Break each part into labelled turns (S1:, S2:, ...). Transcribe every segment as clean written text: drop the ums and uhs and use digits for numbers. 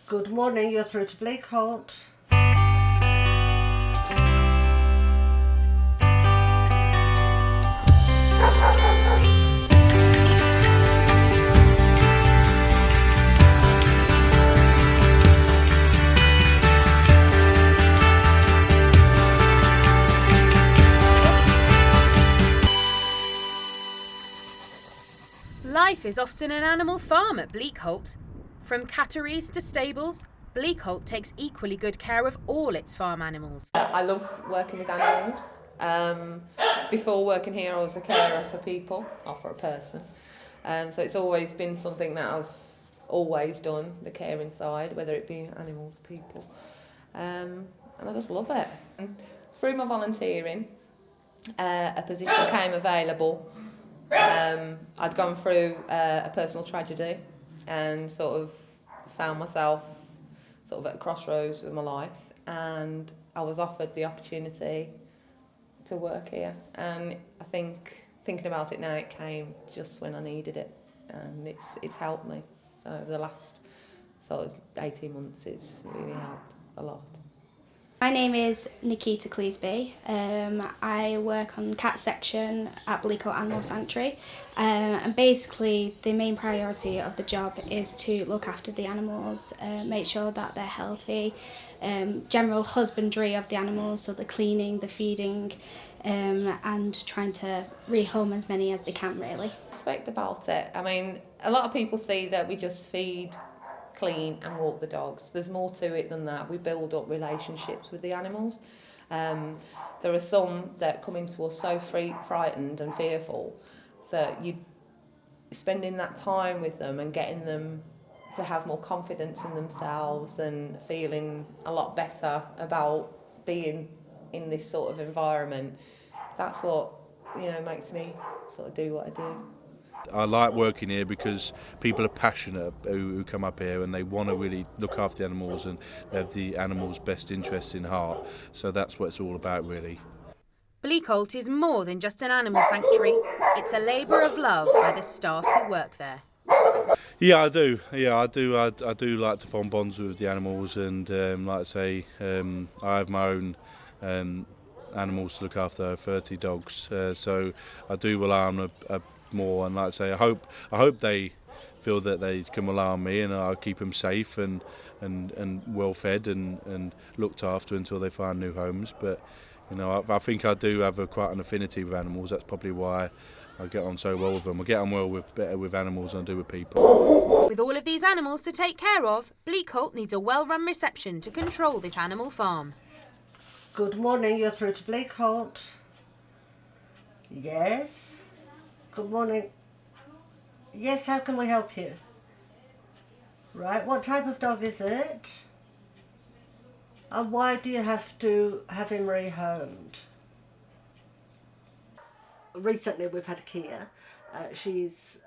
S1: Good morning, you're through to Bleakholt.
S2: Life is often an animal farm at Bleakholt. From catteries to stables, Bleakholt takes equally good care of all its farm animals.
S3: I love working with animals. Before working here, I was a carer for people, or for a person. So it's always been something that I've always done, the caring side, whether it be animals, people. And I just love it. Through my volunteering, a position came available. I'd gone through a personal tragedy and sort of found myself sort of at a crossroads with my life, and I was offered the opportunity to work here, and I think thinking about it now, it came just when I needed it, and it's helped me. So over the last sort of 18 months it's really helped a lot.
S4: My name is Nikita Cleesby. I work on cat section at Bleakholt Animal Sanctuary, and basically the main priority of the job is to look after the animals, make sure that they're healthy, general husbandry of the animals, so the cleaning, the feeding, and trying to rehome as many as they can, really.
S3: Respect about it. I mean, a lot of people see that we just feed, clean and walk the dogs. There's more to it than that. We build up relationships with the animals. There are some that come into us so frightened and fearful that you spending that time with them and getting them to have more confidence in themselves and feeling a lot better about being in this sort of environment. That's what, makes me sort of do what I do.
S5: I like working here because people are passionate who come up here, and they want to really look after the animals and have the animals' best interests in heart. So that's what it's all about, really.
S2: Bleakholt is more than just an animal sanctuary. It's a labour of love by the staff who work there.
S5: Yeah, I do. I do like to form bonds with the animals, and like I say, I have my own animals to look after, 30 dogs. So I do rely on a more, and like I say, I hope they feel that they can rely on me, and I'll keep them safe and well fed and looked after until they find new homes. But I think I do have quite an affinity with animals. That's probably why I get on so well with them. I get on better with animals than I do with people.
S2: With all of these animals to take care of, Bleakholt needs a well-run reception to control this animal farm.
S1: Good morning, you're through to Bleakholt. Yes. Good morning. Yes, how can we help you? Right, what type of dog is it? And why do you have to have him rehomed? Recently we've had Kia. I think she's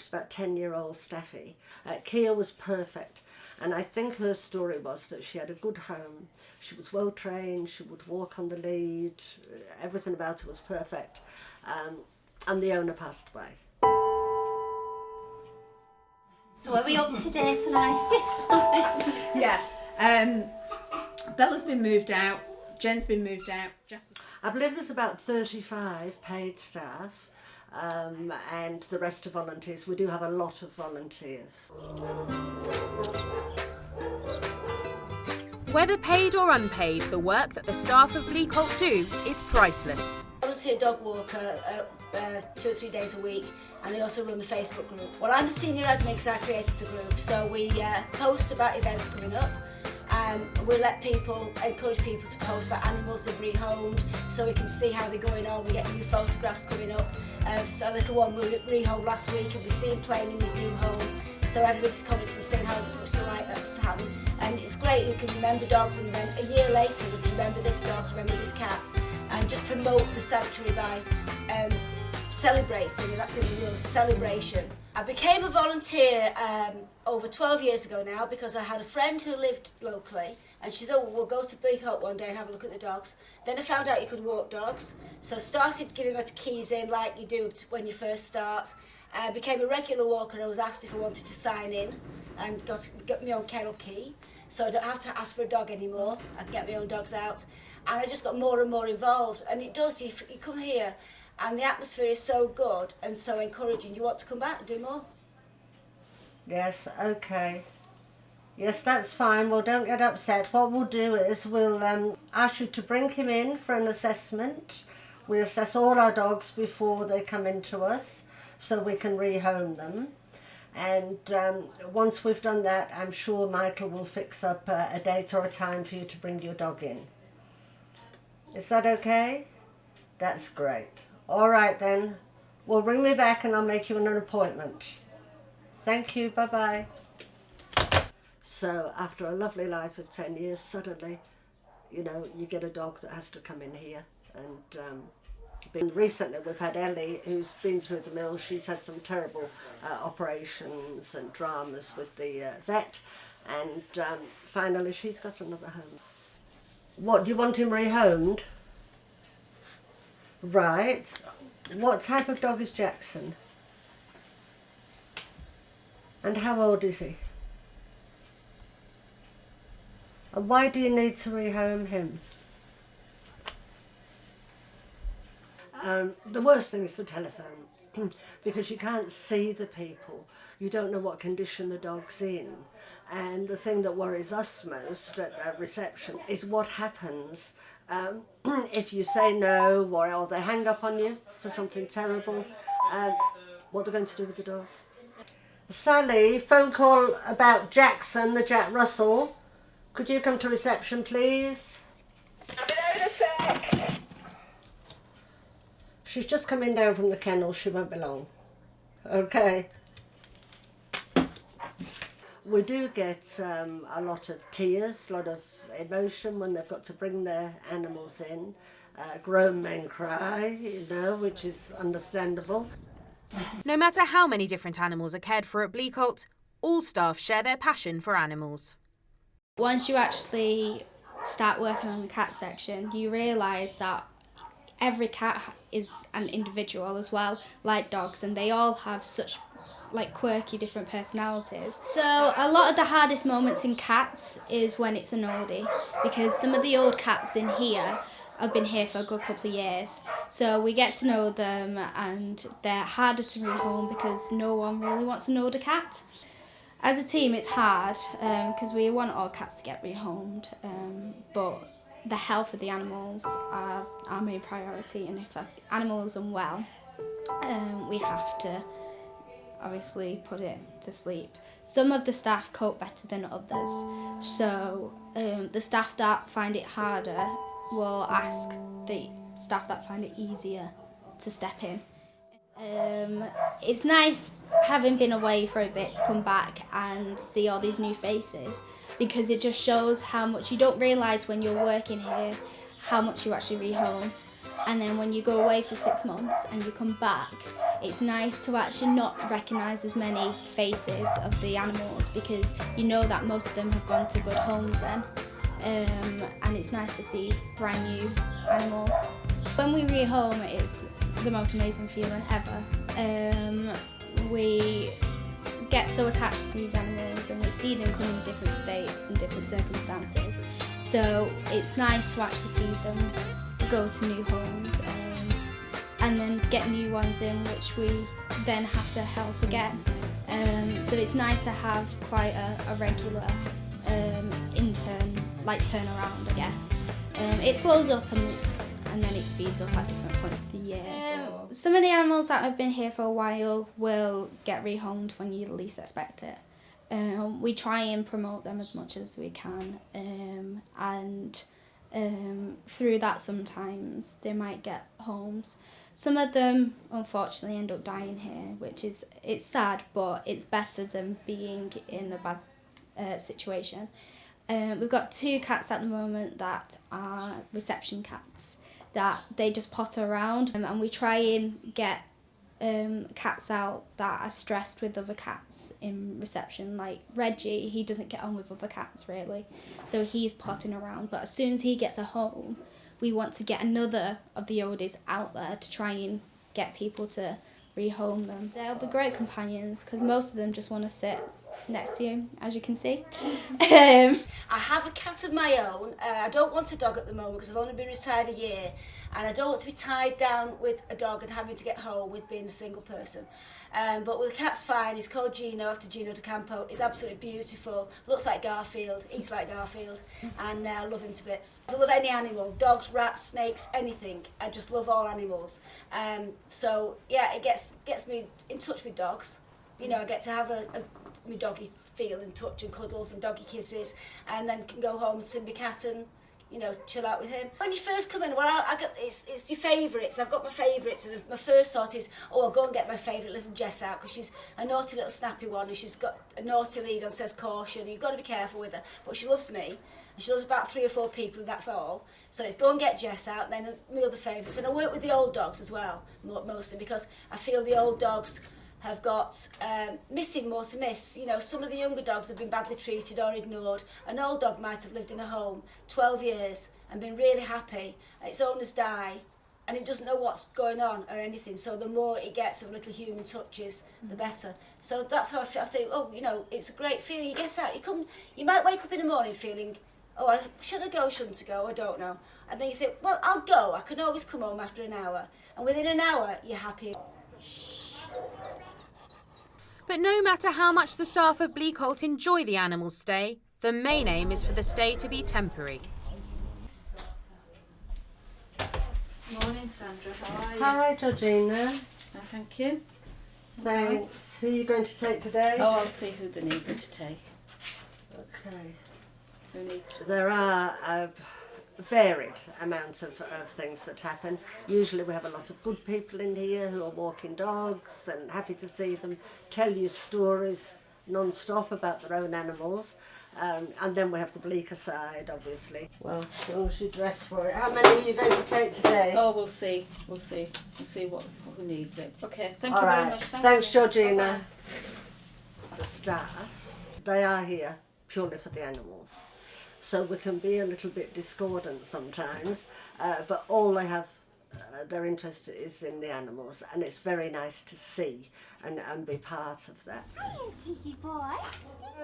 S1: about 10-year-old Steffi. Kia was perfect, and I think her story was that she had a good home, she was well trained, she would walk on the lead, everything about her was perfect, and the owner passed away.
S6: So are we up to date on ISIS?
S7: Yeah. Bella's been moved out, Jen's been moved out.
S1: I believe there's about 35 paid staff, and the rest are volunteers. We do have a lot of volunteers.
S2: Whether paid or unpaid, the work that the staff of Bleakholt do is priceless.
S6: Volunteer dog walker 2 or 3 days a week, and I also run the Facebook group. Well, I'm the senior admin because I created the group, so we post about events coming up. We encourage people to post about animals they've rehomed, so we can see how they're going on. We get new photographs coming up. So a little one we rehomed last week, and we see him playing in his new home. So everybody's commenting and saying how much they like that's happening. And it's great, you can remember dogs, and then a year later we can remember this dog, remember this cat, and just promote the sanctuary by celebrating, and that's in the rules, celebration. I became a volunteer over 12 years ago now because I had a friend who lived locally, and she said, we'll go to Bleakholt one day and have a look at the dogs. Then I found out you could walk dogs, so I started giving my keys in like you do when you first start. I became a regular walker, and I was asked if I wanted to sign in and got my own kennel key. so I don't have to ask for a dog anymore. I can get my own dogs out. And I just got more and more involved. And it does, you come here and the atmosphere is so good and so encouraging. You want to come back and do more.
S1: Yes, okay. Yes, that's fine. Well, don't get upset. What we'll do is we'll ask you to bring him in for an assessment. We assess all our dogs before they come into us so we can rehome them. And once we've done that, I'm sure Michael will fix up a date or a time for you to bring your dog in. Is that okay? That's great. All right then. Well, ring me back and I'll make you an appointment. Thank you. Bye-bye. So after a lovely life of 10 years, suddenly, you know, you get a dog that has to come in here. And recently we've had Ellie, who's been through the mill. She's had some terrible operations and dramas with the vet. And finally she's got another home. What, do you want him rehomed? Right. What type of dog is Jackson? And how old is he? And why do you need to rehome him? The worst thing is the telephone, because you can't see the people. You don't know what condition the dog's in. And the thing that worries us most at reception is what happens if you say no, or they hang up on you for something terrible. What they're going to do with the dog. Sally, phone call about Jackson, the Jack Russell. Could you come to reception, please?
S8: I'm in a sec.
S1: She's just coming down from the kennel. She won't be long. Okay. We do get a lot of tears, a lot of emotion when they've got to bring their animals in. Grown men cry, you know, which is understandable.
S2: No matter how many different animals are cared for at Bleakholt, all staff share their passion for animals.
S4: Once you actually start working on the cat section, you realise that every cat is an individual as well, like dogs, and they all have such quirky different personalities. So a lot of the hardest moments in cats is when it's an oldie, because some of the old cats in here have been here for a good couple of years, so we get to know them and they're harder to rehome because no one really wants an older cat. As a team it's hard because we want all cats to get rehomed, but the health of the animals are our main priority, and if an animal is unwell, we have to obviously put it to sleep. Some of the staff cope better than others, so the staff that find it harder will ask the staff that find it easier to step in. It's nice having been away for a bit to come back and see all these new faces, because it just shows how much you don't realise when you're working here, how much you actually rehome. And then when you go away for 6 months and you come back, it's nice to actually not recognise as many faces of the animals, because you know that most of them have gone to good homes then. And it's nice to see brand new animals. When we rehome, it's the most amazing feeling ever. We get so attached to these animals and we see them come in different states and different circumstances. So it's nice to actually see them go to new homes and then get new ones in, which we then have to help again. So it's nice to have quite a regular turnaround, I guess. It slows up and then it speeds up at different points of the year. Some of the animals that have been here for a while will get rehomed when you least expect it. We try and promote them as much as we can, and through that sometimes they might get homes. Some of them unfortunately end up dying here, which it's sad, but it's better than being in a bad situation. We've got 2 cats at the moment that are reception cats, that they just potter around, and we try and get cats out that are stressed with other cats in reception. Like Reggie, he doesn't get on with other cats really, so he's potting around, but as soon as he gets a home, we want to get another of the oldies out there to try and get people to rehome them. They'll be great companions because most of them just want to sit next to you, as you can see.
S6: I have a cat of my own. I don't want a dog at the moment because I've only been retired a year, and I don't want to be tied down with a dog and having to get home with being a single person. But the cat's fine. He's called Gino after Gino De Campo. He's absolutely beautiful. Looks like Garfield. Eats like Garfield. And I love him to bits. I love any animal. Dogs, rats, snakes, anything. I just love all animals. So yeah, it gets me in touch with dogs. You know, I get to have my doggy feel and touch and cuddles and doggy kisses, and then can go home to my cat and, you know, chill out with him. When you first come in, well, it's your favourites. I've got my favourites, and my first thought is, oh, I'll go and get my favourite little Jess out, because she's a naughty little snappy one, and she's got a naughty lead on, says caution. You've got to be careful with her, but she loves me, and she loves about 3 or 4 people, and that's all. So it's go and get Jess out, then my other favourites. And I work with the old dogs as well, mostly, because I feel the old dogs have got missing more to miss. You know, some of the younger dogs have been badly treated or ignored. An old dog might have lived in a home 12 years and been really happy. Its owners die and it doesn't know what's going on or anything. So the more it gets of little human touches, the better. So that's how I feel. I think, oh, you know, it's a great feeling. You get out, you might wake up in the morning feeling, oh, should I go, shouldn't I go? I don't know. And then you think, well, I'll go. I can always come home after an hour. And within an hour, you're happy.
S2: But no matter how much the staff of Bleakholt enjoy the animals' stay, the main aim is for the stay to be temporary.
S7: Morning, Sandra. How are you?
S1: Hi, Georgina.
S7: Thank you.
S1: Thanks. Who are you going to take today?
S7: Oh, I'll see who they need me to take.
S1: Okay.
S7: Who needs to?
S1: There are varied amounts of things that happen. Usually we have a lot of good people in here who are walking dogs and happy to see them tell you stories non-stop about their own animals. And then we have the bleaker side, obviously. Well, as long as you dress for it. How many are you going to take today?
S7: Oh, we'll see. We'll see who needs it. Okay, thank
S1: All
S7: you
S1: right.
S7: very much.
S1: Thanks, Georgina.
S7: Bye-bye.
S1: The staff, they are here purely for the animals. So we can be a little bit discordant sometimes, but all they have, their interest is in the animals, and it's very nice to see and be part of that.
S9: Hiya, cheeky boy.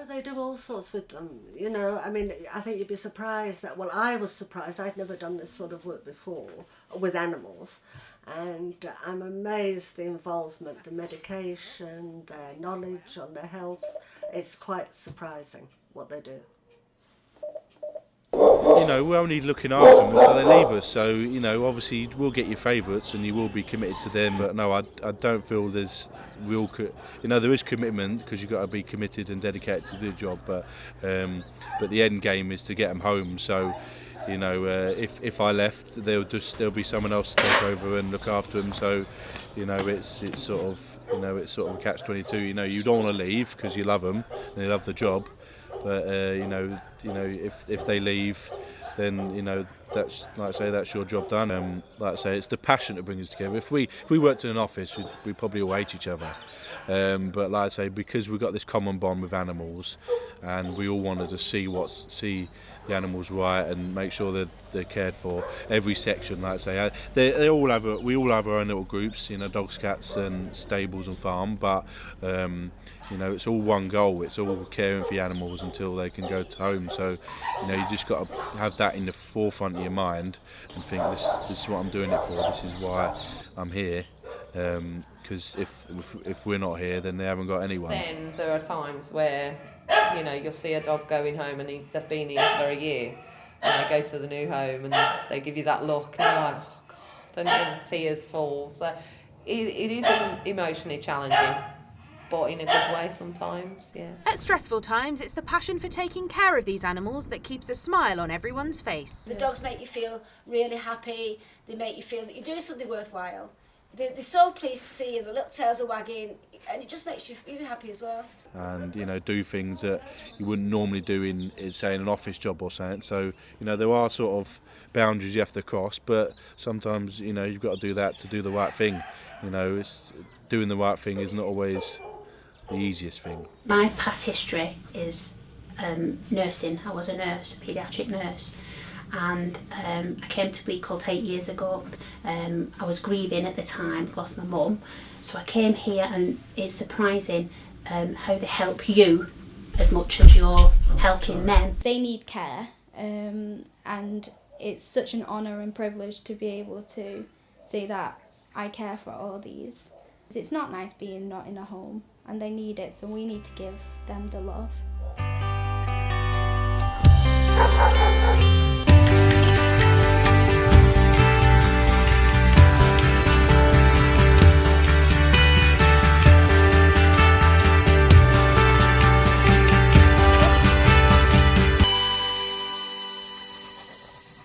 S1: They do all sorts with them, you know. I mean, I think you'd be surprised that, well, I was surprised. I'd never done this sort of work before with animals, and I'm amazed the involvement, the medication, their knowledge on their health. It's quite surprising what they do.
S5: You know, we're only looking after them until they leave us, so, you know, obviously you will get your favourites and you will be committed to them, but no, I don't feel there's real, you know, there is commitment because you've got to be committed and dedicated to do the job, but the end game is to get them home, so, you know, if I left, there'll be someone else to take over and look after them, so, you know, it's sort of, you know, it's sort of a catch-22, you know, you don't want to leave because you love them and you love the job. But you know, if they leave, then, you know, that's, like I say, that's your job done. Like I say, it's the passion that brings us together. If we worked in an office, we'd probably all hate each other. But like I say, because we've got this common bond with animals, and we all wanted to see the animals right and make sure that they're cared for. Every section, like I say, we all have our own little groups, you know, dogs, cats, and stables and farm. But you know, it's all one goal. It's all caring for the animals until they can go to home. So, you know, you just got to have that in the forefront of your mind and think, this is what I'm doing it for. This is why I'm here. Because if we're not here, then they haven't got anyone.
S3: Then there are times where, you know, you'll see a dog going home and they've been here for a year, and they go to the new home and they give you that look and you're like, oh God, and then tears fall. So it is emotionally challenging, but in a good way sometimes, yeah.
S2: At stressful times, it's the passion for taking care of these animals that keeps a smile on everyone's face.
S6: The dogs make you feel really happy. They make you feel that you're doing something worthwhile. They're so pleased to see you. The little tails are wagging, and it just makes you happy as well.
S5: And, you know, do things that you wouldn't normally do in say, in an office job or something. So, you know, there are sort of boundaries you have to cross, but sometimes, you know, you've got to do that to do the right thing. You know, doing the right thing is not always the easiest thing.
S10: My past history is nursing. I was a nurse, a paediatric nurse, and I came to Bleakholt 8 years ago. I was grieving at the time, lost my mum, so I came here, and it's surprising how they help you as much as you're helping them.
S4: They need care, and it's such an honour and privilege to be able to say that I care for all these. It's not nice being not in a home, and they need it, so we need to give them the love.